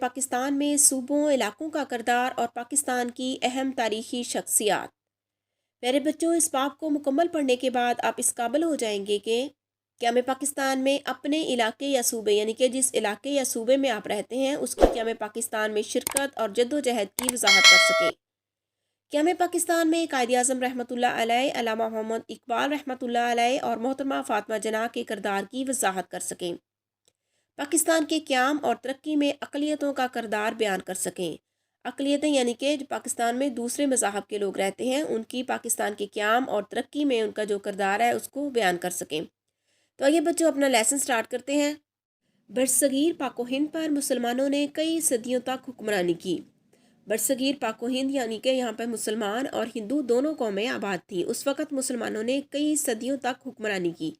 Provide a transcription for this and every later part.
پاکستان میں صوبوں علاقوں کا کردار اور پاکستان کی اہم تاریخی شخصیات۔ میرے بچوں، اس باب کو مکمل پڑھنے کے بعد آپ اس قابل ہو جائیں گے کہ قیام پاکستان میں اپنے علاقے یا صوبے یعنی کہ جس علاقے یا صوبے میں آپ رہتے ہیں اس کی قیام پاکستان میں شرکت اور جد و جہد کی وضاحت کر سکیں۔ قیام پاکستان میں قائد اعظم رحمۃ اللہ علیہ، علامہ محمد اقبال رحمۃ اللہ علیہ اور محترمہ فاطمہ جناح کے کردار کی وضاحت کر سکیں۔ پاکستان کے قیام اور ترقی میں اقلیتوں کا کردار بیان کر سکیں۔ اقلیتیں یعنی کہ جو پاکستان میں دوسرے مذاہب کے لوگ رہتے ہیں ان کی پاکستان کے قیام اور ترقی میں ان کا جو کردار ہے اس کو بیان کر سکیں۔ تو آئیے بچوں اپنا لیسن سٹارٹ کرتے ہیں۔ برصغیر پاک و ہند پر مسلمانوں نے کئی صدیوں تک حکمرانی کی۔ برصغیر پاک و ہند یعنی کہ یہاں پہ مسلمان اور ہندو دونوں قومیں آباد تھیں۔ اس وقت مسلمانوں نے کئی صدیوں تک حکمرانی کی،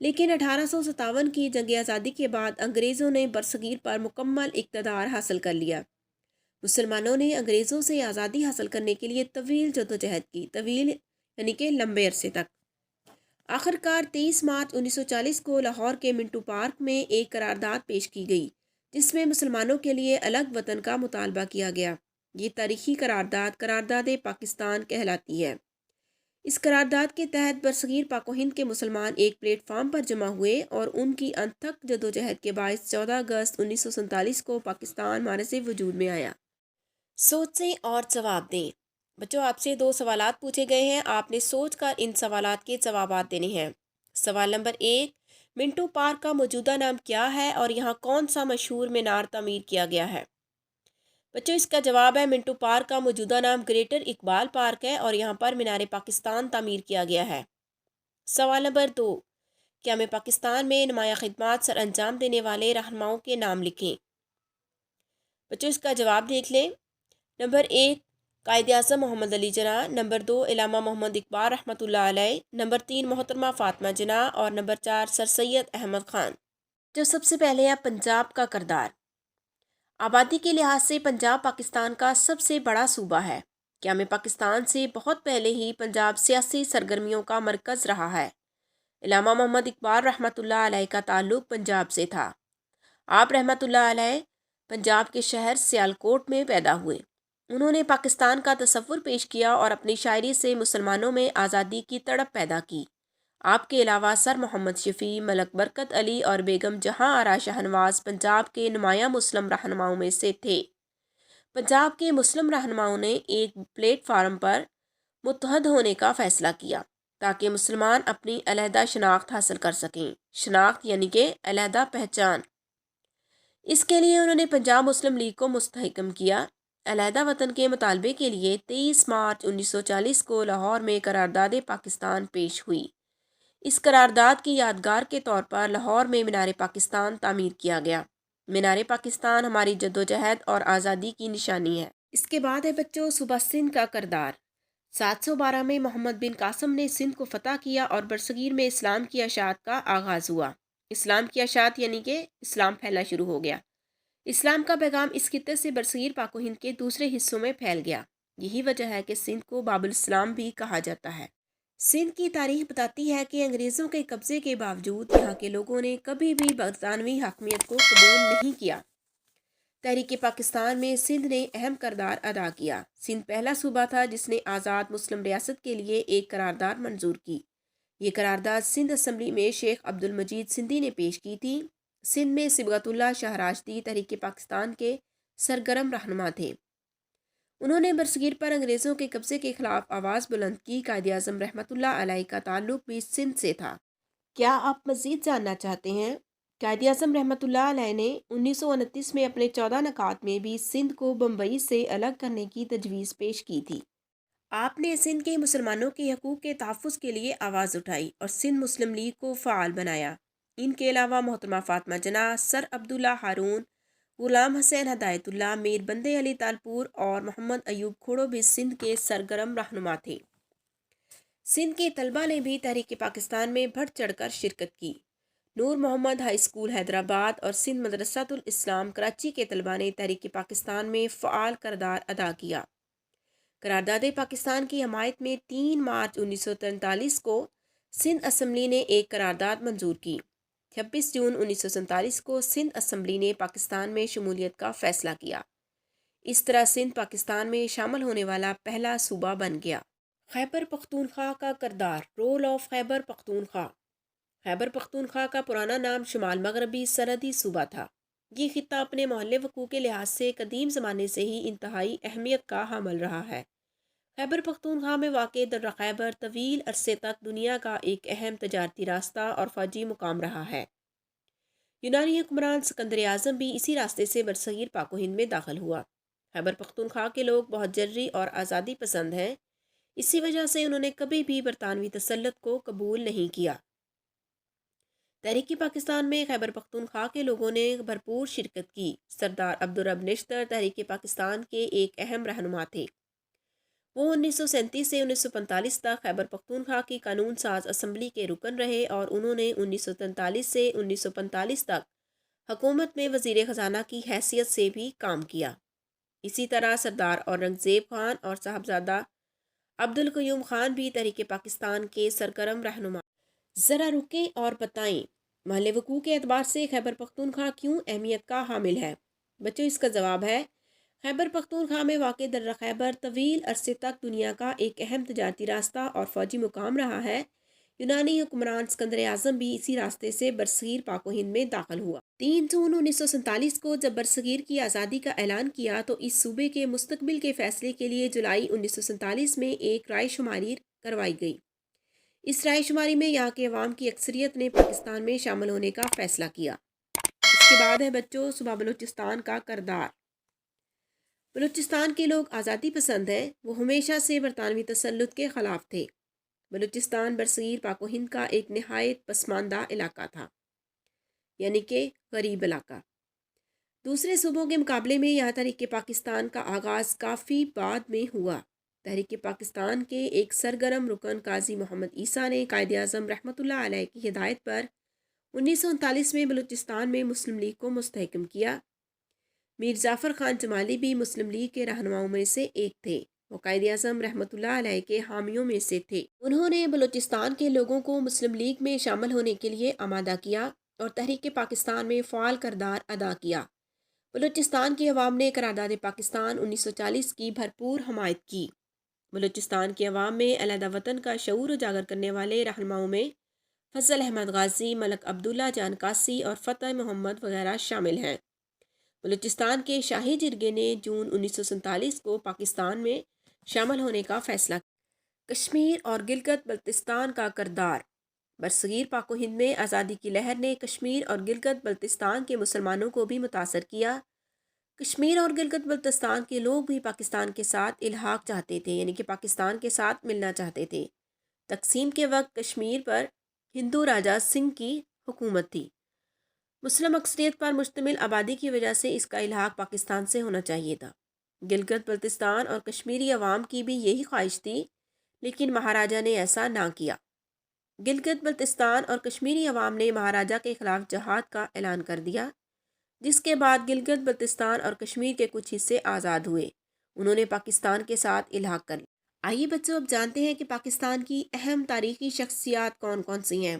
لیکن 1857 کی جنگ آزادی کے بعد انگریزوں نے برصغیر پر مکمل اقتدار حاصل کر لیا۔ مسلمانوں نے انگریزوں سے آزادی حاصل کرنے کے لیے طویل جدوجہد کی، طویل یعنی کہ لمبے عرصے تک۔ آخرکار 23 مارچ 1940 کو لاہور کے منٹو پارک میں ایک قرارداد پیش کی گئی جس میں مسلمانوں کے لیے الگ وطن کا مطالبہ کیا گیا۔ یہ تاریخی قرارداد قرارداد پاکستان کہلاتی ہے۔ اس قرارداد کے تحت برصغیر پاک و ہند کے مسلمان ایک پلیٹ فارم پر جمع ہوئے اور ان کی انتھک جدوجہد کے باعث 14 اگست 1947 کو پاکستان مارز وجود میں آیا۔ سوچیں اور جواب دیں۔ بچوں، آپ سے 2 سوالات پوچھے گئے ہیں، آپ نے سوچ کر ان سوالات کے جوابات دینے ہیں۔ سوال نمبر 1، منٹو پارک کا موجودہ نام کیا ہے اور یہاں کون سا مشہور مینار تعمیر کیا گیا ہے؟ بچوں، اس کا جواب ہے منٹو پارک کا موجودہ نام گریٹر اقبال پارک ہے اور یہاں پر مینار پاکستان تعمیر کیا گیا ہے۔ سوال نمبر 2، قیام پاکستان میں نمایاں خدمات سر انجام دینے والے رہنماؤں کے نام لکھیں۔ بچوں، اس کا جواب دیکھ لیں۔ نمبر 1، قائد اعظم محمد علی جناح۔ نمبر 2، علامہ محمد اقبال رحمۃ اللہ علیہ۔ نمبر 3، محترمہ فاطمہ جناح۔ اور نمبر 4، سر سید احمد خان۔ جو سب سے پہلے ہے پنجاب کا کردار۔ آبادی کے لحاظ سے پنجاب پاکستان کا سب سے بڑا صوبہ ہے۔ قیام پاکستان سے بہت پہلے ہی پنجاب سیاسی سرگرمیوں کا مرکز رہا ہے۔ علامہ محمد اقبال رحمۃ اللہ علیہ کا تعلق پنجاب سے تھا۔ آپ رحمۃ اللہ علیہ پنجاب کے شہر سیالکوٹ میں پیدا ہوئے۔ انہوں نے پاکستان کا تصور پیش کیا اور اپنی شاعری سے مسلمانوں میں آزادی کی تڑپ پیدا کی۔ آپ کے علاوہ سر محمد شفیع، ملک برکت علی اور بیگم جہاں آرا شاہنواز پنجاب کے نمایاں مسلم رہنماؤں میں سے تھے۔ پنجاب کے مسلم رہنماؤں نے ایک پلیٹ فارم پر متحد ہونے کا فیصلہ کیا تاکہ مسلمان اپنی علیحدہ شناخت حاصل کر سکیں۔ شناخت یعنی کہ علیحدہ پہچان۔ اس کے لیے انہوں نے پنجاب مسلم لیگ کو مستحکم کیا۔ علیحدہ وطن کے مطالبے کے لیے 23 مارچ 1940 کو لاہور میں قرارداد پاکستان پیش ہوئی۔ اس قرارداد کی یادگار کے طور پر لاہور میں مینار پاکستان تعمیر کیا گیا۔ مینار پاکستان ہماری جدوجہد اور آزادی کی نشانی ہے۔ اس کے بعد ہے بچوں صوبہ سندھ کا کردار۔ 712 میں محمد بن قاسم نے سندھ کو فتح کیا اور برصغیر میں اسلام کی اشاعت کا آغاز ہوا۔ اسلام کی اشاعت یعنی کہ اسلام پھیلنا شروع ہو گیا۔ اسلام کا پیغام اس خطے سے برصغیر پاک و ہند کے دوسرے حصوں میں پھیل گیا۔ یہی وجہ ہے کہ سندھ کو باب الاسلام بھی کہا جاتا ہے۔ سندھ کی تاریخ بتاتی ہے کہ انگریزوں کے قبضے کے باوجود یہاں کے لوگوں نے کبھی بھی برطانوی حاکمیت کو قبول نہیں کیا۔ تحریک پاکستان میں سندھ نے اہم کردار ادا کیا۔ سندھ پہلا صوبہ تھا جس نے آزاد مسلم ریاست کے لیے ایک قرارداد منظور کی۔ یہ قرارداد سندھ اسمبلی میں شیخ عبد المجید سندھی نے پیش کی تھی۔ سندھ میں صبغت اللہ شاہ راشدی تحریک پاکستان کے سرگرم رہنما تھے۔ انہوں نے برصغیر پر انگریزوں کے قبضے کے خلاف آواز بلند کی۔ قائد اعظم رحمۃ اللہ علیہ کا تعلق بھی سندھ سے تھا۔ کیا آپ مزید جاننا چاہتے ہیں؟ قائد اعظم رحمۃ اللہ علیہ نے 1929 میں اپنے 14 نکات میں بھی سندھ کو بمبئی سے الگ کرنے کی تجویز پیش کی تھی۔ آپ نے سندھ کے مسلمانوں کے حقوق کے تحفظ کے لیے آواز اٹھائی اور سندھ مسلم لیگ کو فعال بنایا۔ ان کے علاوہ محترمہ فاطمہ جناح، سر عبداللہ ہارون، غلام حسین ہدایت اللہ، میر بندے علی تالپور اور محمد ایوب کھوڑو بھی سندھ کے سرگرم رہنما تھے۔ سندھ کے طلبہ نے بھی تحریک پاکستان میں بڑھ چڑھ کر شرکت کی۔ نور محمد ہائی اسکول حیدرآباد اور سندھ مدرسۃ الاسلام کراچی کے طلبہ نے تحریک پاکستان میں فعال کردار ادا کیا۔ قرارداد پاکستان کی حمایت میں 3 مارچ 1943 کو سندھ اسمبلی نے ایک قرارداد منظور کی۔ 26 جون 1947 کو سندھ اسمبلی نے پاکستان میں شمولیت کا فیصلہ کیا۔ اس طرح سندھ پاکستان میں شامل ہونے والا پہلا صوبہ بن گیا۔ خیبر پختونخوا کا کردار، رول آف خیبر پختونخوا۔ خیبر پختونخوا کا پرانا نام شمال مغربی سرحدی صوبہ تھا۔ یہ خطہ اپنے محل وقوع کے لحاظ سے قدیم زمانے سے ہی انتہائی اہمیت کا حامل رہا ہے۔ خیبر پختونخوا میں واقع درہ خیبر طویل عرصے تک دنیا کا ایک اہم تجارتی راستہ اور فوجی مقام رہا ہے۔ یونانی حکمران سکندر اعظم بھی اسی راستے سے برصغیر پاک و ہند میں داخل ہوا۔ خیبر پختونخوا کے لوگ بہت جرری اور آزادی پسند ہیں، اسی وجہ سے انہوں نے کبھی بھی برطانوی تسلط کو قبول نہیں کیا۔ تحریک پاکستان میں خیبر پختونخوا کے لوگوں نے بھرپور شرکت کی۔ سردار عبدالرب نشتر تحریک پاکستان کے ایک اہم رہنما تھے۔ وہ 1937 سے 1945 تک خیبر پختونخوا کی قانون ساز اسمبلی کے رکن رہے اور انہوں نے 1943 سے 1945 تک حکومت میں وزیر خزانہ کی حیثیت سے بھی کام کیا۔ اسی طرح سردار اورنگزیب خان اور صاحبزادہ عبدالقیوم خان بھی تحریک پاکستان کے سرگرم رہنما۔ ذرا رکیں اور بتائیں، محل وقوع کے اعتبار سے خیبر پختونخوا کیوں اہمیت کا حامل ہے؟ بچوں، اس کا جواب ہے خیبر پختونخوا میں واقع درہ خیبر طویل عرصے تک دنیا کا ایک اہم تجارتی راستہ اور فوجی مقام رہا ہے۔ یونانی حکمران سکندر اعظم بھی اسی راستے سے برصغیر پاک و ہند میں داخل ہوا۔ 3 جون 1947 کو جب برصغیر کی آزادی کا اعلان کیا تو اس صوبے کے مستقبل کے فیصلے کے لیے جولائی 1947 میں ایک رائے شماری کروائی گئی۔ اس رائے شماری میں یہاں کے عوام کی اکثریت نے پاکستان میں شامل ہونے کا فیصلہ کیا۔ اس کے بعد ہے بچوں صوبہ بلوچستان کا کردار۔ بلوچستان کے لوگ آزادی پسند ہیں، وہ ہمیشہ سے برطانوی تسلط کے خلاف تھے۔ بلوچستان برصغیر پاک و ہند کا ایک نہایت پسماندہ علاقہ تھا، یعنی کہ غریب علاقہ۔ دوسرے صوبوں کے مقابلے میں یہاں تحریک پاکستان کا آغاز کافی بعد میں ہوا۔ تحریک پاکستان کے ایک سرگرم رکن قاضی محمد عیسیٰ نے قائد اعظم رحمۃ اللہ علیہ کی ہدایت پر 1939 میں بلوچستان میں مسلم لیگ کو مستحکم کیا۔ میر ظفر خان جمالی بھی مسلم لیگ کے رہنماؤں میں سے ایک تھے۔ وہ قائد اعظم رحمۃ اللہ علیہ کے حامیوں میں سے تھے۔ انہوں نے بلوچستان کے لوگوں کو مسلم لیگ میں شامل ہونے کے لیے آمادہ کیا اور تحریک پاکستان میں فعال کردار ادا کیا۔ بلوچستان کی عوام نے قرارداد پاکستان 1940 کی بھرپور حمایت کی۔ بلوچستان کے عوام میں علیحدہ وطن کا شعور اجاگر کرنے والے رہنماؤں میں فضل احمد غازی، ملک عبداللہ جان کاسی اور فتح محمد وغیرہ شامل ہیں۔ بلوچستان کے شاہی جرگے نے جون 1947 کو پاکستان میں شامل ہونے کا فیصلہ کیا۔ کشمیر اور گلگت بلتستان کا کردار۔ برصغیر پاک و ہند میں آزادی کی لہر نے کشمیر اور گلگت بلتستان کے مسلمانوں کو بھی متاثر کیا۔ کشمیر اور گلگت بلتستان کے لوگ بھی پاکستان کے ساتھ الحاق چاہتے تھے، یعنی کہ پاکستان کے ساتھ ملنا چاہتے تھے۔ تقسیم کے وقت کشمیر پر ہندو راجا سنگھ کی حکومت تھی۔ مسلم اکثریت پر مشتمل آبادی کی وجہ سے اس کا الحاق پاکستان سے ہونا چاہیے تھا۔ گلگت بلتستان اور کشمیری عوام کی بھی یہی خواہش تھی، لیکن مہاراجا نے ایسا نہ کیا۔ گلگت بلتستان اور کشمیری عوام نے مہاراجا کے خلاف جہاد کا اعلان کر دیا، جس کے بعد گلگت بلتستان اور کشمیر کے کچھ حصے آزاد ہوئے۔ انہوں نے پاکستان کے ساتھ الحاق کر لیا۔ آئیے بچوں، اب جانتے ہیں کہ پاکستان کی اہم تاریخی شخصیات کون کون سی ہیں۔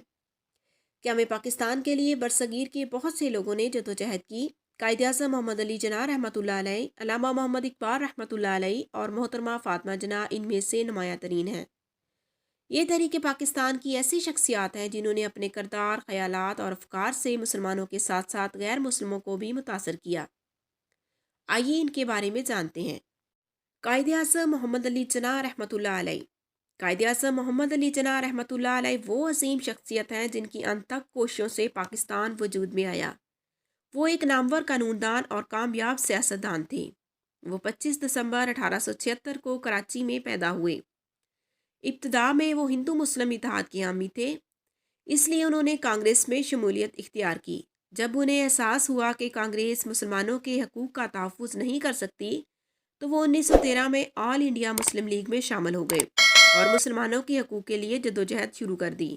قیام پاکستان کے لیے برصغیر کے بہت سے لوگوں نے جدوجہد کی۔ قائد اعظم محمد علی جناح رحمۃ اللہ علیہ، علامہ محمد اقبال رحمۃ اللہ علیہ اور محترمہ فاطمہ جناح ان میں سے نمایاں ترین ہیں۔ یہ تحریک پاکستان کی ایسی شخصیات ہیں جنہوں نے اپنے کردار، خیالات اور افکار سے مسلمانوں کے ساتھ ساتھ غیر مسلموں کو بھی متاثر کیا۔ آئیے ان کے بارے میں جانتے ہیں۔ قائد اعظم محمد علی جناح رحمۃ اللہ علیہ۔ قائد اعظم محمد علی جناح رحمۃ اللہ علیہ وہ عظیم شخصیت ہیں جن کی انتھک کوششوں سے پاکستان وجود میں آیا۔ وہ ایک نامور قانون دان اور کامیاب سیاستدان تھے۔ وہ 25 دسمبر 1876 کو کراچی میں پیدا ہوئے۔ ابتدا میں وہ ہندو مسلم اتحاد کے حامی تھے، اس لیے انہوں نے کانگریس میں شمولیت اختیار کی۔ جب انہیں احساس ہوا کہ کانگریس مسلمانوں کے حقوق کا تحفظ نہیں کر سکتی تو وہ 1913 میں آل انڈیا مسلم لیگ میں شامل ہو گئے اور مسلمانوں کے حقوق کے لیے جدوجہد شروع کر دی۔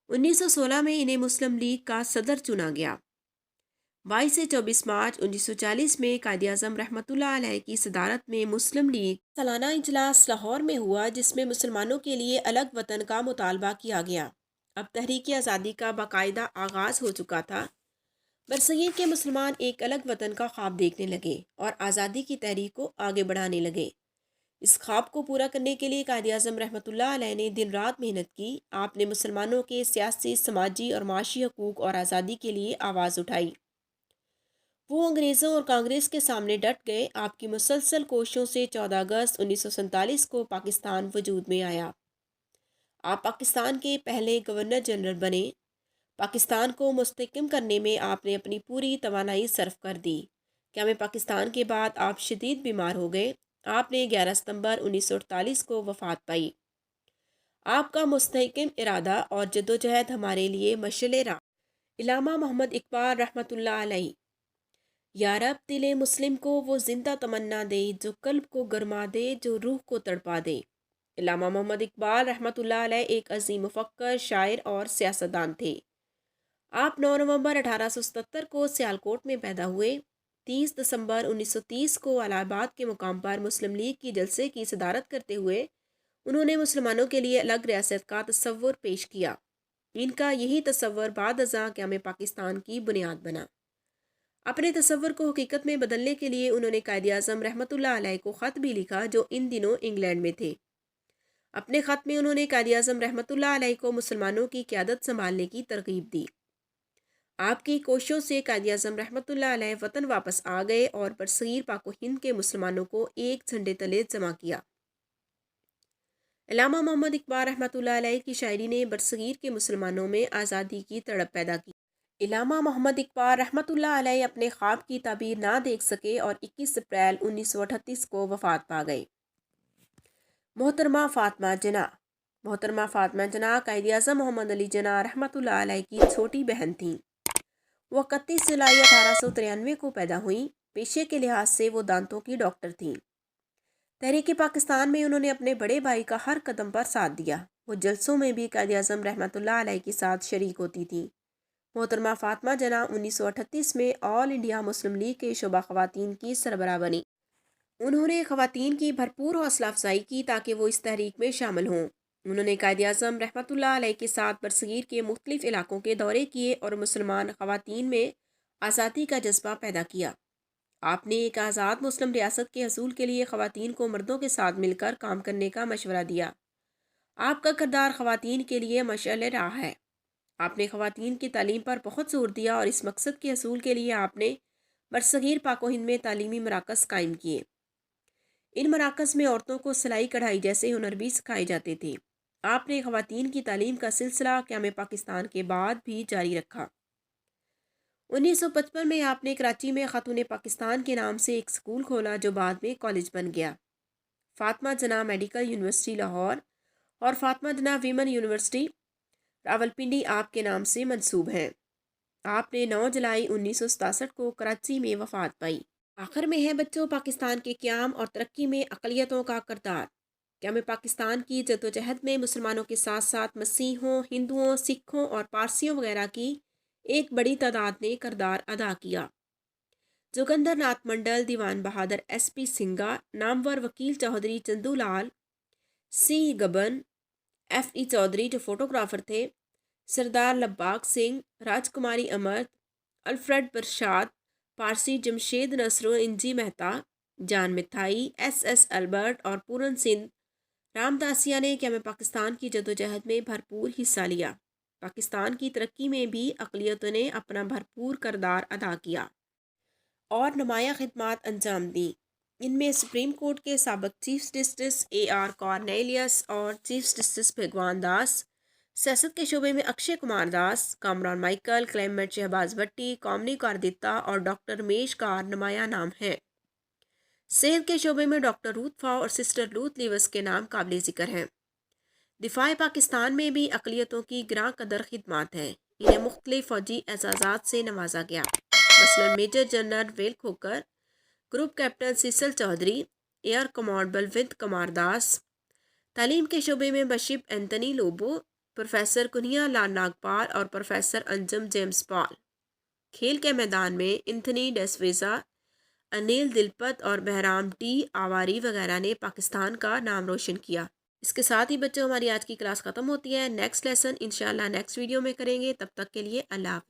1916 میں انہیں مسلم لیگ کا صدر چنا گیا۔ 22 سے 24 مارچ 1940 میں قائد اعظم رحمۃ اللہ علیہ کی صدارت میں مسلم لیگ سالانہ اجلاس لاہور میں ہوا، جس میں مسلمانوں کے لیے الگ وطن کا مطالبہ کیا گیا۔ اب تحریک آزادی کا باقاعدہ آغاز ہو چکا تھا۔ برصغیر کے مسلمان ایک الگ وطن کا خواب دیکھنے لگے اور آزادی کی تحریک کو آگے بڑھانے لگے۔ اس خواب کو پورا کرنے کے لیے قائد اعظم رحمۃ اللہ علیہ نے دن رات محنت کی۔ آپ نے مسلمانوں کے سیاسی، سماجی اور معاشی حقوق اور آزادی کے لیے آواز اٹھائی۔ وہ انگریزوں اور کانگریس کے سامنے ڈٹ گئے۔ آپ کی مسلسل کوششوں سے 14 اگست 1947 کو پاکستان وجود میں آیا۔ آپ پاکستان کے پہلے گورنر جنرل بنے۔ پاکستان کو مستحکم کرنے میں آپ نے اپنی پوری توانائی صرف کر دی۔ قیام پاکستان کے بعد آپ شدید بیمار ہو گئے۔ آپ نے 11 ستمبر 1948 کو وفات پائی۔ آپ کا مستحکم ارادہ اور جدوجہد ہمارے لیے مشعل راہ۔ علامہ محمد اقبال رحمۃ اللہ علیہ۔ یا رب دل مسلم کو وہ زندہ تمنا دے، جو قلب کو گرما دے، جو روح کو تڑپا دے۔ علامہ محمد اقبال رحمۃ اللہ علیہ ایک عظیم مفکر، شاعر اور سیاستدان تھے۔ آپ 9 نومبر 1877 کو سیالکوٹ میں پیدا ہوئے۔ 30 دسمبر 1930 کو الہ آباد کے مقام پر مسلم لیگ کی جلسے کی صدارت کرتے ہوئے انہوں نے مسلمانوں کے لیے الگ ریاست کا تصور پیش کیا۔ ان کا یہی تصور بعد ازاں قیام پاکستان کی بنیاد بنا۔ اپنے تصور کو حقیقت میں بدلنے کے لیے انہوں نے قائد اعظم رحمۃ اللہ علیہ کو خط بھی لکھا، جو ان دنوں انگلینڈ میں تھے۔ اپنے خط میں انہوں نے قائد اعظم رحمۃ اللہ علیہ کو مسلمانوں کی قیادت سنبھالنے کی ترغیب دی۔ آپ کی کوششوں سے قائد اعظم رحمۃ اللہ علیہ وطن واپس آ گئے اور برصغیر پاک و ہند کے مسلمانوں کو ایک جھنڈے تلے جمع کیا۔ علامہ محمد اقبال رحمۃ اللہ علیہ کی شاعری نے برصغیر کے مسلمانوں میں آزادی کی تڑپ پیدا کی۔ علامہ محمد اقبال رحمۃ اللہ علیہ اپنے خواب کی تعبیر نہ دیکھ سکے اور 21 اپریل 1938 کو وفات پا گئے۔ محترمہ فاطمہ جناح۔ محترمہ فاطمہ جناح قائد اعظم محمد علی جناح رحمۃ اللہ علیہ کی چھوٹی بہن تھیں۔ وہ 31 جولائی 1893 کو پیدا ہوئیں۔ پیشے کے لحاظ سے وہ دانتوں کی ڈاکٹر تھیں۔ تحریک پاکستان میں انہوں نے اپنے بڑے بھائی کا ہر قدم پر ساتھ دیا۔ وہ جلسوں میں بھی قائد اعظم رحمۃ اللہ علیہ کے ساتھ شریک ہوتی تھیں۔ محترمہ فاطمہ جناح 1938 میں آل انڈیا مسلم لیگ کے شعبہ خواتین کی سربراہ بنی۔ انہوں نے خواتین کی بھرپور حوصلہ افزائی کی تاکہ وہ اس تحریک میں شامل ہوں۔ انہوں نے قائد اعظم رحمۃ اللہ علیہ کے ساتھ برصغیر کے مختلف علاقوں کے دورے کیے اور مسلمان خواتین میں آزادی کا جذبہ پیدا کیا۔ آپ نے ایک آزاد مسلم ریاست کے حصول کے لیے خواتین کو مردوں کے ساتھ مل کر کام کرنے کا مشورہ دیا۔ آپ کا کردار خواتین کے لیے مشعل راہ ہے۔ آپ نے خواتین کی تعلیم پر بہت زور دیا اور اس مقصد کے حصول کے لیے آپ نے برصغیر پاک و ہند میں تعلیمی مراکز قائم کیے۔ ان مراکز میں عورتوں کو سلائی کڑھائی جیسے ہنر بھی سکھائے جاتے تھے۔ آپ نے خواتین کی تعلیم کا سلسلہ قیام پاکستان کے بعد بھی جاری رکھا۔ 1955 میں آپ نے کراچی میں خاتون پاکستان کے نام سے ایک اسکول کھولا، جو بعد میں کالج بن گیا۔ فاطمہ جناح میڈیکل یونیورسٹی لاہور اور فاطمہ جناح ویمن یونیورسٹی راولپنڈی آپ کے نام سے منسوب ہیں۔ آپ نے 9 جولائی 1967 کو کراچی میں وفات پائی۔ آخر میں ہے بچوں، پاکستان کے قیام اور ترقی میں اقلیتوں کا کردار۔ قیام پاکستان کی جدوجہد میں مسلمانوں کے ساتھ ساتھ مسیحیوں، ہندوؤں، سکھوں اور پارسیوں وغیرہ کی ایک بڑی تعداد نے کردار ادا کیا۔ جوگندر ناتھ منڈل، دیوان بہادر ایس پی سنگا، نامور وکیل چودھری چندو لال، سی گبن، ایف ای چودھری جو فوٹوگرافر تھے، سردار لباک سنگھ، راج کماری امرت، الفریڈ برشاد، پارسی جمشید نصر، انجی مہتا، جان متھائی، ایس البرٹ اور پورن سندھ رام داسیا نے قیام پاکستان کی جدوجہد میں بھرپور حصہ لیا۔ پاکستان کی ترقی میں بھی اقلیتوں نے اپنا بھرپور کردار ادا کیا اور نمایاں خدمات انجام دیں۔ ان میں سپریم کورٹ کے سابق chief justice A R Cornelius اور چیف جسٹس بھگوان داس، سیاست کے شعبے میں اکشے کمار داس، کامران مائیکل، کلیمنٹ شہباز بھٹی، کومنی کاردتا اور ڈاکٹر رمیش کار نمایاں نام ہیں۔ صحت کے شعبے میں ڈاکٹر روت فاؤ اور سسٹر لوت لیوس کے نام قابل ذکر ہیں۔ دفاع پاکستان میں بھی اقلیتوں کی گراں قدر خدمات ہیں۔ انہیں مختلف فوجی اعزازات سے نوازا گیا، مثلاً میجر جنرل ویل Khokhar, group captain Cecil Chaudhry, air command Balwant Kumar Das. تعلیم کے شعبے میں bishop Anthony Lobo, professor Kanhaiya Lal Nagpal اور پروفیسر انجم جیمز پال۔ کھیل کے میدان میں اینتھنی ڈیسویزا، انیل دلپت اور بہرام ٹی آواری وغیرہ نے پاکستان کا نام روشن کیا۔ اس کے ساتھ ہی بچوں ہماری آج کی کلاس ختم ہوتی ہے. نیکسٹ لیسن انشاءاللہ نیکسٹ ویڈیو میں کریں گے. تب تک کے لیے اللہ حافظ.